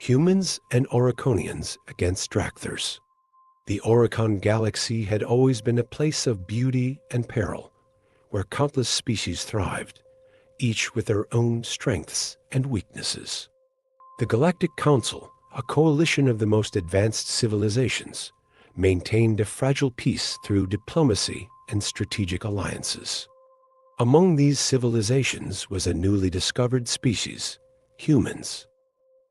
Humans and Oriconians against Drakthars. The Oricon Galaxy had always been a place of beauty and peril, where countless species thrived, each with their own strengths and weaknesses. The Galactic Council, a coalition of the most advanced civilizations, maintained a fragile peace through diplomacy and strategic alliances. Among these civilizations was a newly discovered species, humans.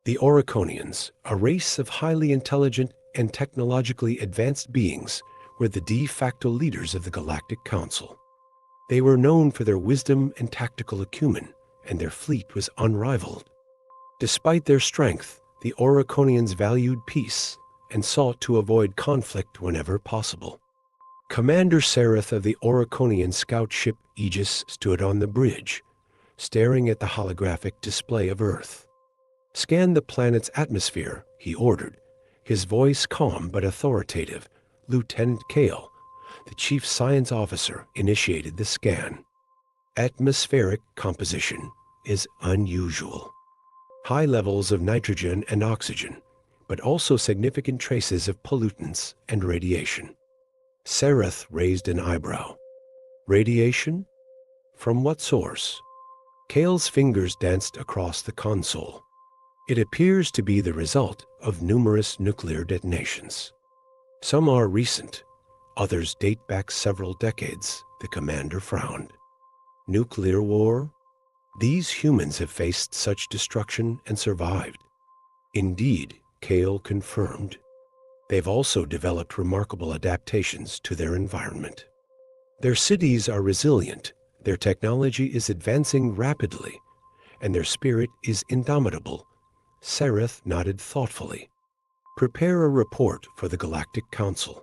The Oriconians, a race of highly intelligent and technologically advanced beings, were the de facto leaders of the Galactic Council. They were known for their wisdom and tactical acumen, and their fleet was unrivaled. Despite their strength, the Oriconians valued peace and sought to avoid conflict whenever possible. Commander Sereth of the Oriconian scout ship Aegis stood on the bridge, staring at the holographic display of Earth. "Scan the planet's atmosphere," he ordered, his voice calm but authoritative. Lieutenant Kale, the chief science officer, initiated the scan. Atmospheric composition is unusual. High levels of nitrogen and oxygen, but also significant traces of pollutants and radiation. Sereth raised an eyebrow. Radiation? From what source? Kale's fingers danced across the console. It appears to be the result of numerous nuclear detonations. Some are recent, others date back several decades, the commander frowned. Nuclear war? These humans have faced such destruction and survived. Indeed, Kale confirmed. They've also developed remarkable adaptations to their environment. Their cities are resilient, their technology is advancing rapidly, and their spirit is indomitable. Sereth nodded thoughtfully. Prepare a report for the Galactic Council.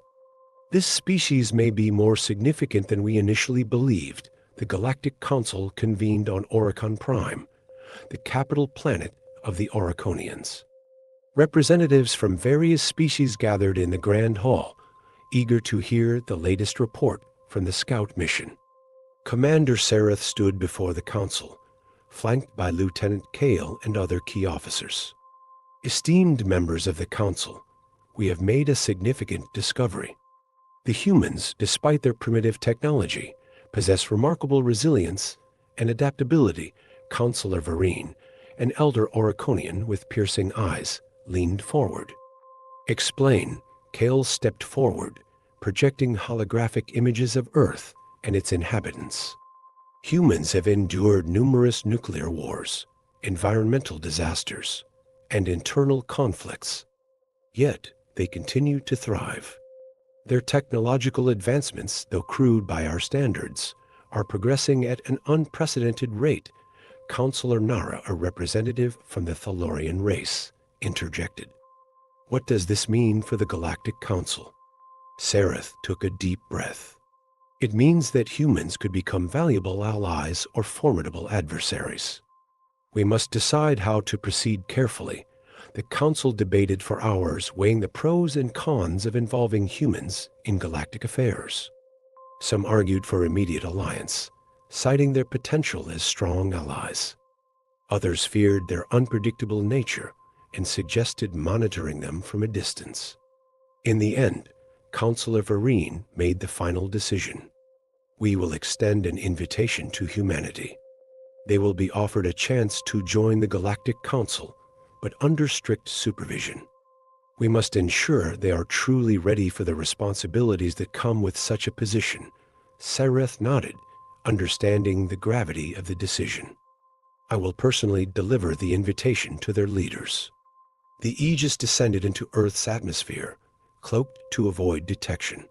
This species may be more significant than we initially believed. The Galactic Council convened on Oricon Prime, the capital planet of the Oriconians. Representatives from various species gathered in the Grand Hall, eager to hear the latest report from the scout mission. Commander Sereth stood before the council, flanked by Lieutenant Kale and other key officers. Esteemed members of the council, we have made a significant discovery. The humans, despite their primitive technology, possess remarkable resilience and adaptability. Counselor Vereen, an elder Oriconian with piercing eyes, leaned forward. Explain. Kale stepped forward, projecting holographic images of Earth and its inhabitants. Humans have endured numerous nuclear wars, environmental disasters, and internal conflicts. Yet, they continue to thrive. Their technological advancements, though crude by our standards, are progressing at an unprecedented rate. Counselor Nara, a representative from the Thalorian race, interjected. What does this mean for the Galactic Council? Sereth took a deep breath. It means that humans could become valuable allies or formidable adversaries. We must decide how to proceed carefully. The council debated for hours, weighing the pros and cons of involving humans in galactic affairs. Some argued for immediate alliance, citing their potential as strong allies. Others feared their unpredictable nature and suggested monitoring them from a distance. In the end, Counselor Vereen made the final decision. We will extend an invitation to humanity. They will be offered a chance to join the Galactic Council, but under strict supervision. We must ensure they are truly ready for the responsibilities that come with such a position. Sereth nodded, understanding the gravity of the decision. I will personally deliver the invitation to their leaders. The Aegis descended into Earth's atmosphere, cloaked to avoid detection.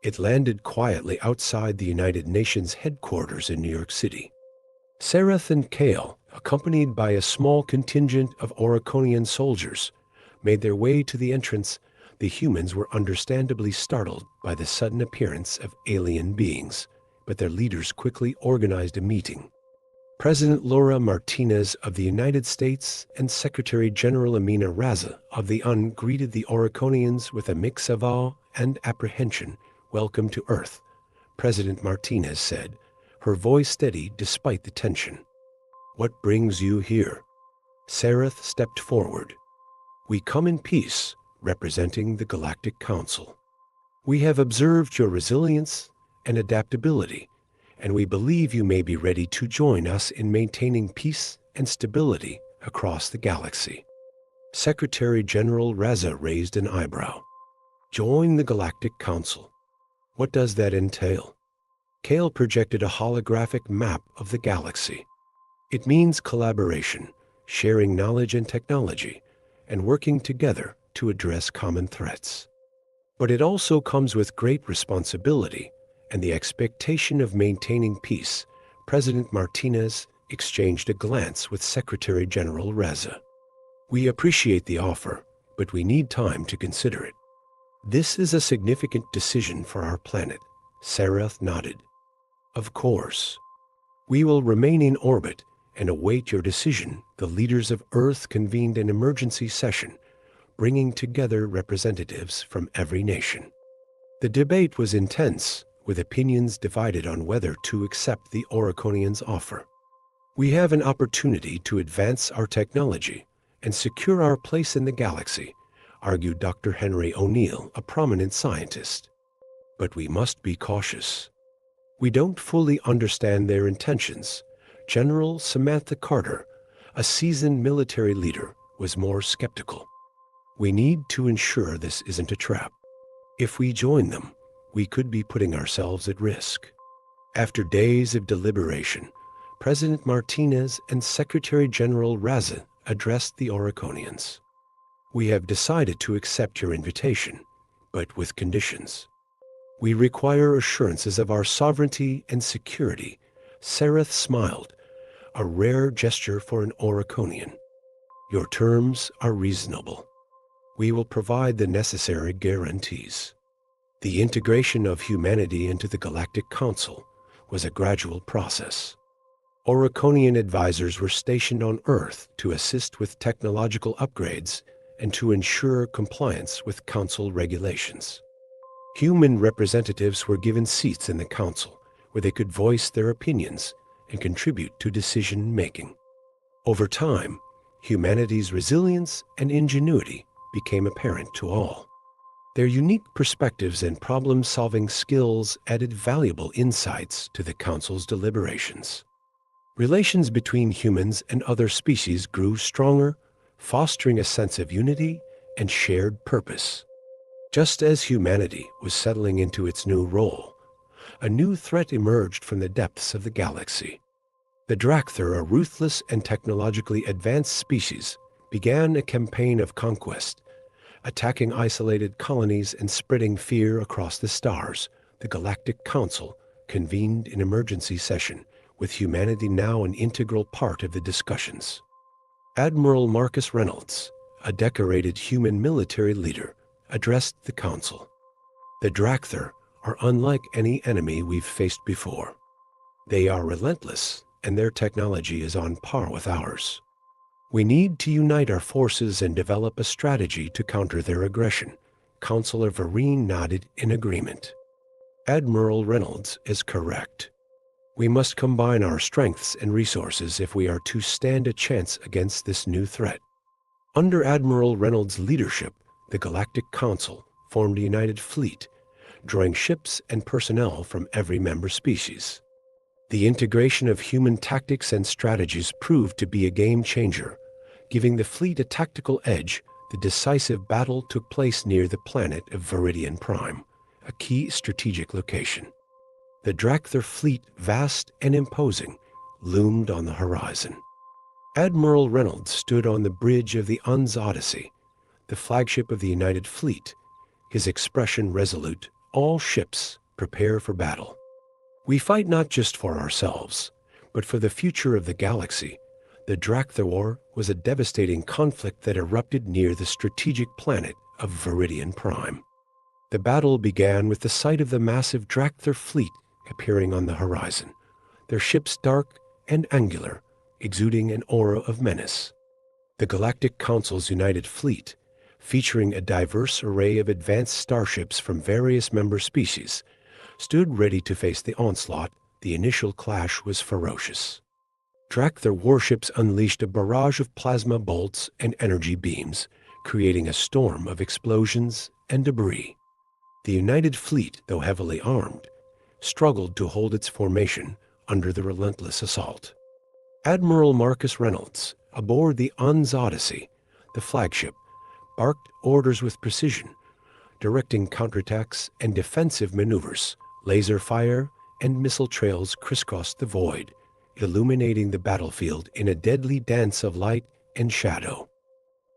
It landed quietly outside the United Nations headquarters in New York City. Sereth and Kale, accompanied by a small contingent of Oriconian soldiers, made their way to the entrance. The humans were understandably startled by the sudden appearance of alien beings, but their leaders quickly organized a meeting. President Laura Martinez of the United States and Secretary General Amina Raza of the UN greeted the Oriconians with a mix of awe and apprehension. Welcome to Earth, President Martinez said, her voice steady despite the tension. What brings you here? Sereth stepped forward. We come in peace, representing the Galactic Council. We have observed your resilience and adaptability, and we believe you may be ready to join us in maintaining peace and stability across the galaxy. Secretary General Raza raised an eyebrow. Join the Galactic Council. What does that entail? Kale projected a holographic map of the galaxy. It means collaboration, sharing knowledge and technology, and working together to address common threats. But it also comes with great responsibility and the expectation of maintaining peace. President Martinez exchanged a glance with Secretary General Raza. We appreciate the offer, but we need time to consider it. This is a significant decision for our planet. Sarath nodded. Of course. We will remain in orbit and await your decision. The leaders of Earth convened an emergency session, bringing together representatives from every nation. The debate was intense, with opinions divided on whether to accept the Oriconians' offer. We have an opportunity to advance our technology and secure our place in the galaxy, argued Dr. Henry O'Neill, a prominent scientist. But we must be cautious. We don't fully understand their intentions. General Samantha Carter, a seasoned military leader, was more skeptical. We need to ensure this isn't a trap. If we join them, we could be putting ourselves at risk. After days of deliberation, President Martinez and Secretary General Raza addressed the Oriconians. We have decided to accept your invitation, but with conditions. We require assurances of our sovereignty and security. Sarath smiled, a rare gesture for an Oriconian. Your terms are reasonable. We will provide the necessary guarantees. The integration of humanity into the Galactic Council was a gradual process. Oriconian advisors were stationed on Earth to assist with technological upgrades and to ensure compliance with Council regulations. Human representatives were given seats in the Council, where they could voice their opinions and contribute to decision-making. Over time, humanity's resilience and ingenuity became apparent to all. Their unique perspectives and problem-solving skills added valuable insights to the Council's deliberations. Relations between humans and other species grew stronger, fostering a sense of unity and shared purpose. Just as humanity was settling into its new role, a new threat emerged from the depths of the galaxy. The Drakthar, a ruthless and technologically advanced species, began a campaign of conquest, attacking isolated colonies and spreading fear across the stars. The Galactic Council convened an emergency session, with humanity now an integral part of the discussions. Admiral Marcus Reynolds, a decorated human military leader, addressed the Council. The Drakthar are unlike any enemy we've faced before. They are relentless, and their technology is on par with ours. We need to unite our forces and develop a strategy to counter their aggression. Counselor Vereen nodded in agreement. Admiral Reynolds is correct. We must combine our strengths and resources if we are to stand a chance against this new threat. Under Admiral Reynolds' leadership, the Galactic Council formed a united fleet, drawing ships and personnel from every member species. The integration of human tactics and strategies proved to be a game changer, giving the fleet a tactical edge. The decisive battle took place near the planet of Viridian Prime, a key strategic location. The Drakthar fleet, vast and imposing, loomed on the horizon. Admiral Reynolds stood on the bridge of the Un's Odyssey, the flagship of the United Fleet, his expression resolute. All ships prepare for battle. We fight not just for ourselves, but for the future of the galaxy. The Drakthar War was a devastating conflict that erupted near the strategic planet of Viridian Prime. The battle began with the sight of the massive Drakthar fleet appearing on the horizon, their ships dark and angular, exuding an aura of menace. The Galactic Council's united fleet, featuring a diverse array of advanced starships from various member species, stood ready to face the onslaught. The initial clash was ferocious. Drakthar warships unleashed a barrage of plasma bolts and energy beams, creating a storm of explosions and debris. The United Fleet, though heavily armed, struggled to hold its formation under the relentless assault. Admiral Marcus Reynolds, aboard the Odyssey, the flagship, barked orders with precision, directing counterattacks and defensive maneuvers. Laser fire and missile trails crisscrossed the void, illuminating the battlefield in a deadly dance of light and shadow.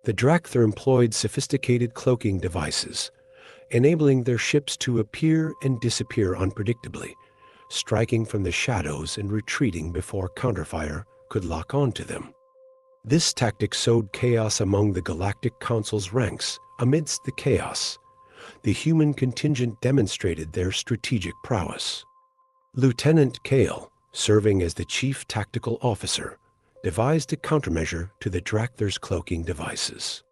The Drakthar employed sophisticated cloaking devices, enabling their ships to appear and disappear unpredictably, striking from the shadows and retreating before counterfire could lock onto them. This tactic sowed chaos among the Galactic Council's ranks. Amidst the chaos, the human contingent demonstrated their strategic prowess. Lieutenant Kale, serving as the chief tactical officer, devised a countermeasure to the Drakthar's cloaking devices.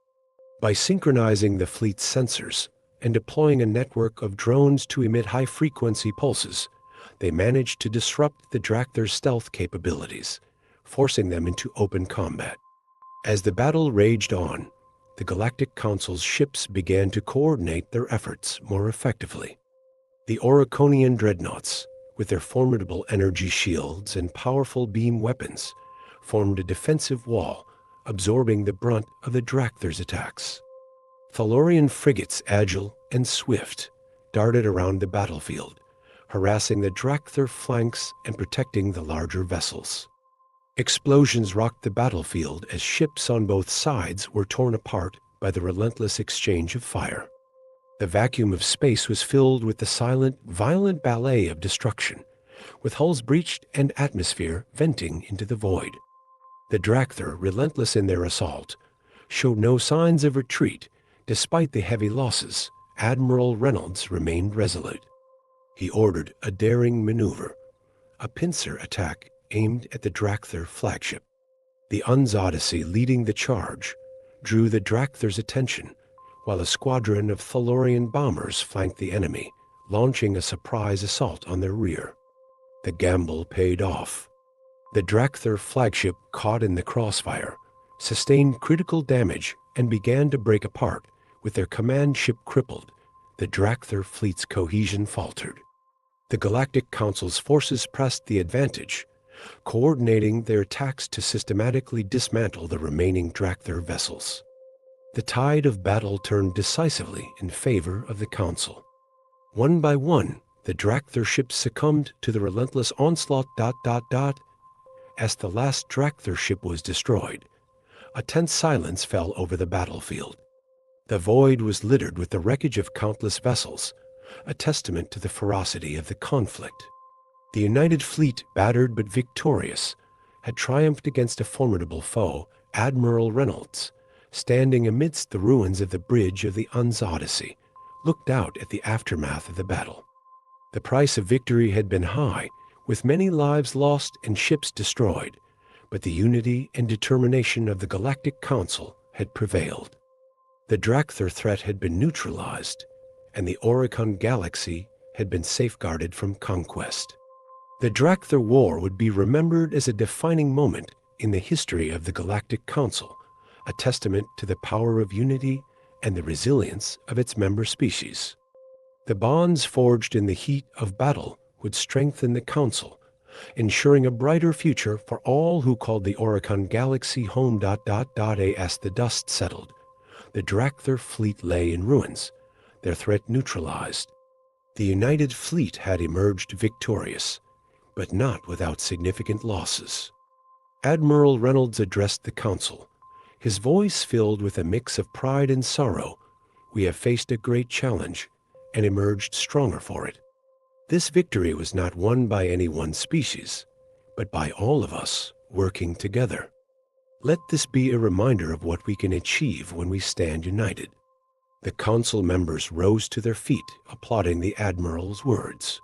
By synchronizing the fleet's sensors and deploying a network of drones to emit high-frequency pulses, they managed to disrupt the Drakthar's stealth capabilities, forcing them into open combat. As the battle raged on, the Galactic Council's ships began to coordinate their efforts more effectively. The Oriconian dreadnoughts, with their formidable energy shields and powerful beam weapons, formed a defensive wall, absorbing the brunt of the Drakthar's attacks. Thalorian frigates, agile and swift, darted around the battlefield, harassing the Drakthar flanks and protecting the larger vessels. Explosions rocked the battlefield as ships on both sides were torn apart by the relentless exchange of fire. The vacuum of space was filled with the silent, violent ballet of destruction, with hulls breached and atmosphere venting into the void. The Drakthar, relentless in their assault, showed no signs of retreat. Despite the heavy losses, Admiral Reynolds remained resolute. He ordered a daring maneuver, a pincer attack aimed at the Drakthar flagship. The Odyssey, leading the charge, drew the Drakthar's attention, while a squadron of Thalorian bombers flanked the enemy, launching a surprise assault on their rear. The gamble paid off. The Drakthar flagship, caught in the crossfire, sustained critical damage and began to break apart. With their command ship crippled, the Drakthar fleet's cohesion faltered. The Galactic Council's forces pressed the advantage, coordinating their attacks to systematically dismantle the remaining Drakthar vessels. The tide of battle turned decisively in favor of the Council. One by one, the Drakthar ships succumbed to the relentless onslaught. As the last Drakthar ship was destroyed, a tense silence fell over the battlefield. The void was littered with the wreckage of countless vessels, a testament to the ferocity of the conflict. The United Fleet, battered but victorious, had triumphed against a formidable foe. Admiral Reynolds, standing amidst the ruins of the bridge of the Odyssey, looked out at the aftermath of the battle. The price of victory had been high, with many lives lost and ships destroyed, but the unity and determination of the Galactic Council had prevailed. The Drakthar threat had been neutralized, and the Oricon Galaxy had been safeguarded from conquest. The Drakthar War would be remembered as a defining moment in the history of the Galactic Council, a testament to the power of unity and the resilience of its member species. The bonds forged in the heat of battle would strengthen the Council, ensuring a brighter future for all who called the Oricon Galaxy home. As the dust settled, the Drakthar fleet lay in ruins, their threat neutralized. The United Fleet had emerged victorious, but not without significant losses. Admiral Reynolds addressed the Council, his voice filled with a mix of pride and sorrow. We have faced a great challenge and emerged stronger for it. This victory was not won by any one species, but by all of us working together. Let this be a reminder of what we can achieve when we stand united. The Council members rose to their feet, applauding the Admiral's words.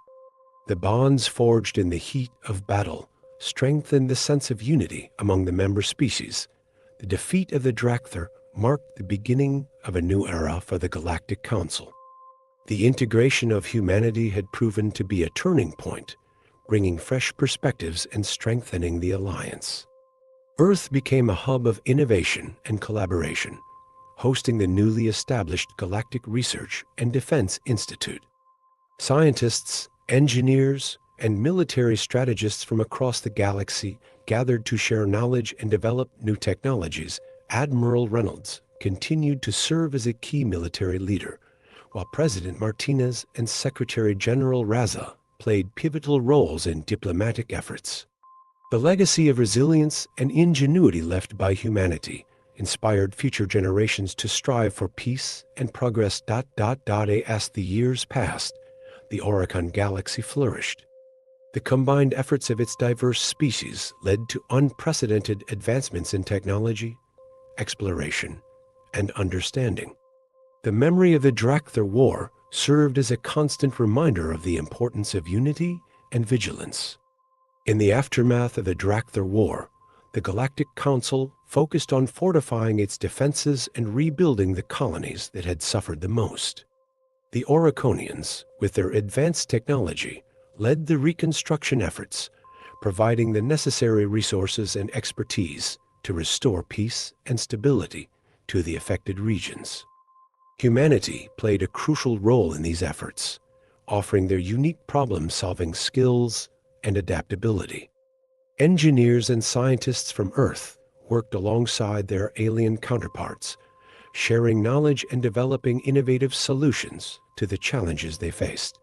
The bonds forged in the heat of battle strengthened the sense of unity among the member species. The defeat of the Drakthar marked the beginning of a new era for the Galactic Council. The integration of humanity had proven to be a turning point, bringing fresh perspectives and strengthening the alliance. Earth became a hub of innovation and collaboration, hosting the newly established Galactic Research and Defense Institute. Scientists, engineers, and military strategists from across the galaxy gathered to share knowledge and develop new technologies. Admiral Reynolds continued to serve as a key military leader, while President Martinez and Secretary General Raza played pivotal roles in diplomatic efforts. The legacy of resilience and ingenuity left by humanity inspired future generations to strive for peace and progress. As the years passed, the Oricon Galaxy flourished. The combined efforts of its diverse species led to unprecedented advancements in technology, exploration, and understanding. The memory of the Drakthar War served as a constant reminder of the importance of unity and vigilance. In the aftermath of the Drakthar War, the Galactic Council focused on fortifying its defenses and rebuilding the colonies that had suffered the most. The Oriconians, with their advanced technology, led the reconstruction efforts, providing the necessary resources and expertise to restore peace and stability to the affected regions. Humanity played a crucial role in these efforts, offering their unique problem-solving skills and adaptability. Engineers and scientists from Earth worked alongside their alien counterparts, sharing knowledge and developing innovative solutions to the challenges they faced.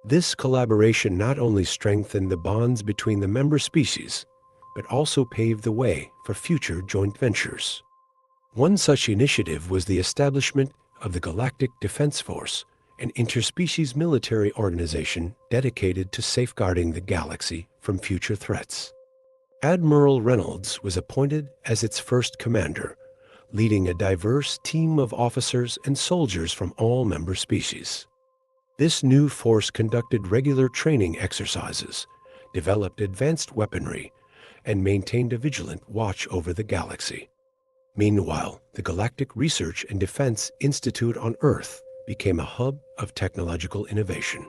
This collaboration not only strengthened the bonds between the member species, but also paved the way for future joint ventures. One such initiative was the establishment of the Galactic Defense Force, an interspecies military organization dedicated to safeguarding the galaxy from future threats. Admiral Reynolds was appointed as its first commander, leading a diverse team of officers and soldiers from all member species. This new force conducted regular training exercises, developed advanced weaponry, and maintained a vigilant watch over the galaxy. Meanwhile, the Galactic Research and Defense Institute on Earth became a hub of technological innovation.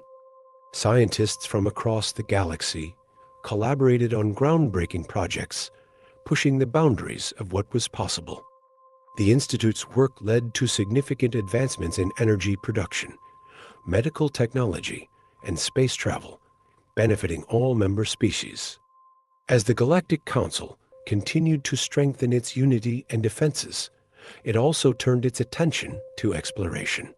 Scientists from across the galaxy collaborated on groundbreaking projects, pushing the boundaries of what was possible. The Institute's work led to significant advancements in energy production, medical technology, and space travel, benefiting all member species. As the Galactic Council continued to strengthen its unity and defenses, it also turned its attention to exploration.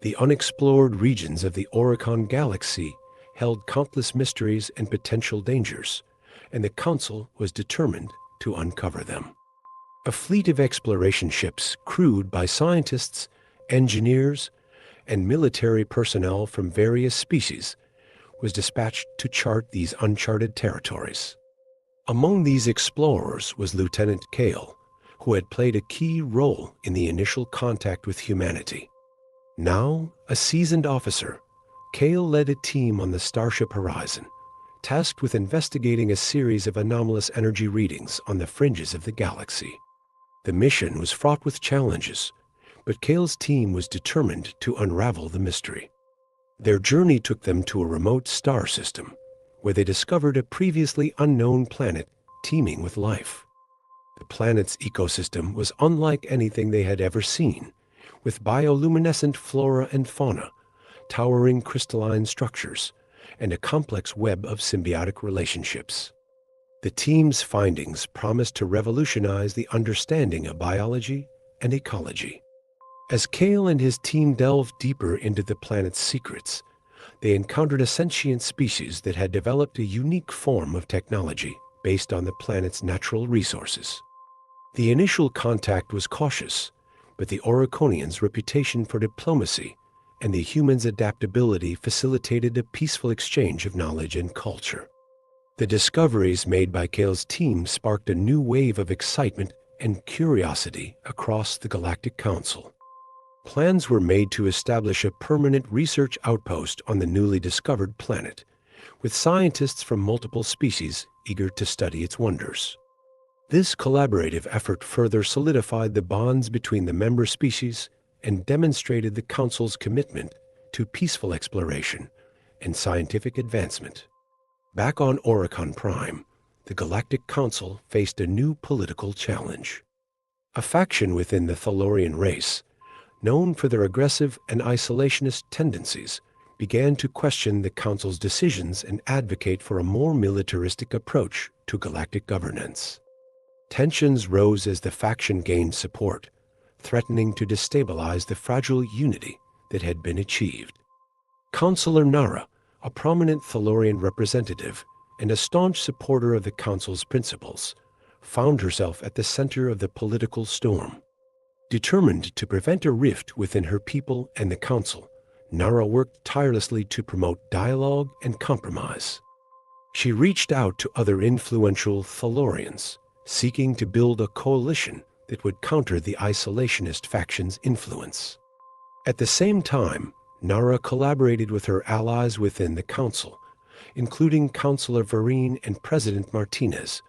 The unexplored regions of the Oricon Galaxy held countless mysteries and potential dangers, and the Council was determined to uncover them. A fleet of exploration ships crewed by scientists, engineers, and military personnel from various species was dispatched to chart these uncharted territories. Among these explorers was Lieutenant Kale, who had played a key role in the initial contact with humanity. Now a seasoned officer, Kale led a team on the Starship Horizon, tasked with investigating a series of anomalous energy readings on the fringes of the galaxy. The mission was fraught with challenges, but Kale's team was determined to unravel the mystery. Their journey took them to a remote star system, where they discovered a previously unknown planet teeming with life. The planet's ecosystem was unlike anything they had ever seen, with bioluminescent flora and fauna, towering crystalline structures, and a complex web of symbiotic relationships. The team's findings promised to revolutionize the understanding of biology and ecology. As Kale and his team delved deeper into the planet's secrets, they encountered a sentient species that had developed a unique form of technology based on the planet's natural resources. The initial contact was cautious, but the Oriconians' reputation for diplomacy and the humans' adaptability facilitated a peaceful exchange of knowledge and culture. The discoveries made by Kale's team sparked a new wave of excitement and curiosity across the Galactic Council. Plans were made to establish a permanent research outpost on the newly discovered planet, with scientists from multiple species eager to study its wonders. This collaborative effort further solidified the bonds between the member species and demonstrated the Council's commitment to peaceful exploration and scientific advancement. Back on Oricon Prime, the Galactic Council faced a new political challenge. A faction within the Thalorian race, known for their aggressive and isolationist tendencies, began to question the Council's decisions and advocate for a more militaristic approach to galactic governance. Tensions rose as the faction gained support, threatening to destabilize the fragile unity that had been achieved. Councillor Nara, a prominent Thalorian representative and a staunch supporter of the Council's principles, found herself at the center of the political storm. Determined to prevent a rift within her people and the Council, Nara worked tirelessly to promote dialogue and compromise. She reached out to other influential Thalorians, seeking to build a coalition that would counter the isolationist faction's influence. At the same time, Nara collaborated with her allies within the Council, including Councillor Vereen and President Martinez,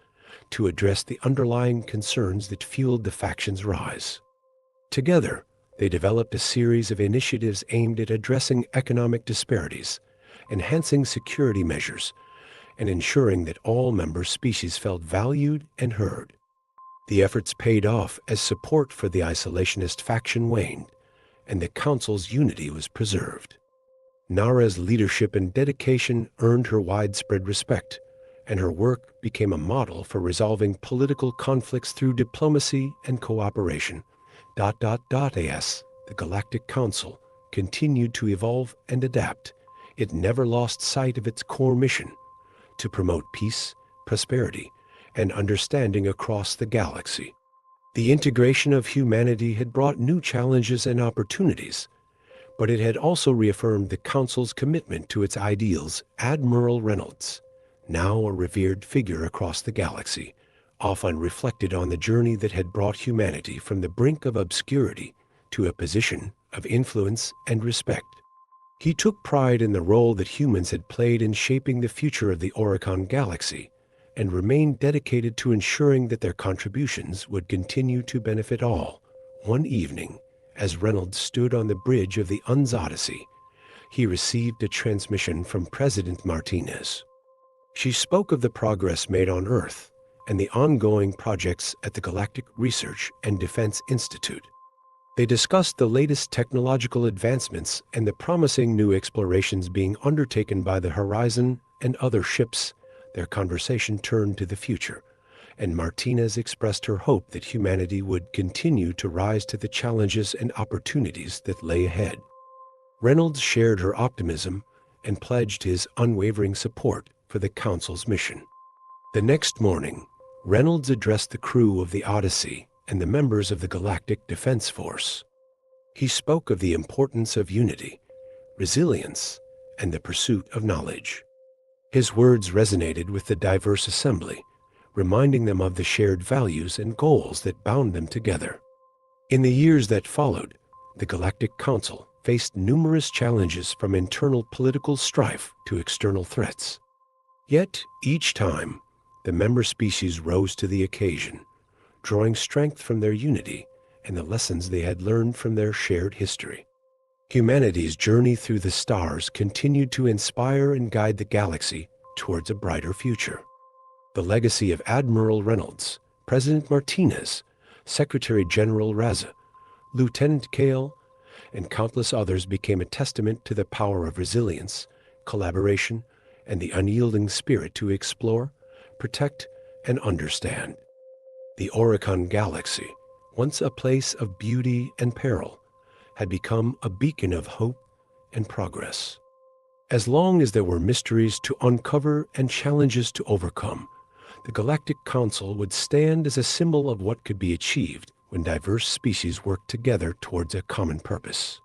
to address the underlying concerns that fueled the faction's rise. Together, they developed a series of initiatives aimed at addressing economic disparities, enhancing security measures, and ensuring that all member species felt valued and heard. The efforts paid off as support for the isolationist faction waned, and the Council's unity was preserved. Nara's leadership and dedication earned her widespread respect, and her work became a model for resolving political conflicts through diplomacy and cooperation. As the Galactic Council continued to evolve and adapt, it never lost sight of its core mission: to promote peace, prosperity, and understanding across the galaxy. The integration of humanity had brought new challenges and opportunities, but it had also reaffirmed the Council's commitment to its ideals. Admiral Reynolds, now a revered figure across the galaxy, often reflected on the journey that had brought humanity from the brink of obscurity to a position of influence and respect. He took pride in the role that humans had played in shaping the future of the Oricon Galaxy, and remained dedicated to ensuring that their contributions would continue to benefit all. One evening, as Reynolds stood on the bridge of the Un's Odyssey, he received a transmission from President Martinez. She spoke of the progress made on Earth and the ongoing projects at the Galactic Research and Defense Institute. They discussed the latest technological advancements and the promising new explorations being undertaken by the Horizon and other ships. Their conversation turned to the future, and Martinez expressed her hope that humanity would continue to rise to the challenges and opportunities that lay ahead. Reynolds shared her optimism and pledged his unwavering support for the Council's mission. The next morning, Reynolds addressed the crew of the Odyssey and the members of the Galactic Defense Force. He spoke of the importance of unity, resilience, and the pursuit of knowledge. His words resonated with the diverse assembly, reminding them of the shared values and goals that bound them together. In the years that followed, the Galactic Council faced numerous challenges, from internal political strife to external threats. Yet, each time, the member species rose to the occasion, drawing strength from their unity and the lessons they had learned from their shared history. Humanity's journey through the stars continued to inspire and guide the galaxy towards a brighter future. The legacy of Admiral Reynolds, President Martinez, Secretary General Raza, Lieutenant Kale, and countless others became a testament to the power of resilience, collaboration, and the unyielding spirit to explore, protect, and understand. The Oricon Galaxy, once a place of beauty and peril, had become a beacon of hope and progress. As long as there were mysteries to uncover and challenges to overcome, the Galactic Council would stand as a symbol of what could be achieved when diverse species worked together towards a common purpose.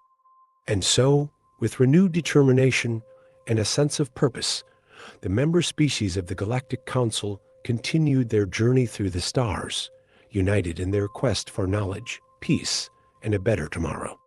And so, with renewed determination and a sense of purpose, the member species of the Galactic Council continued their journey through the stars, united in their quest for knowledge, peace, and a better tomorrow.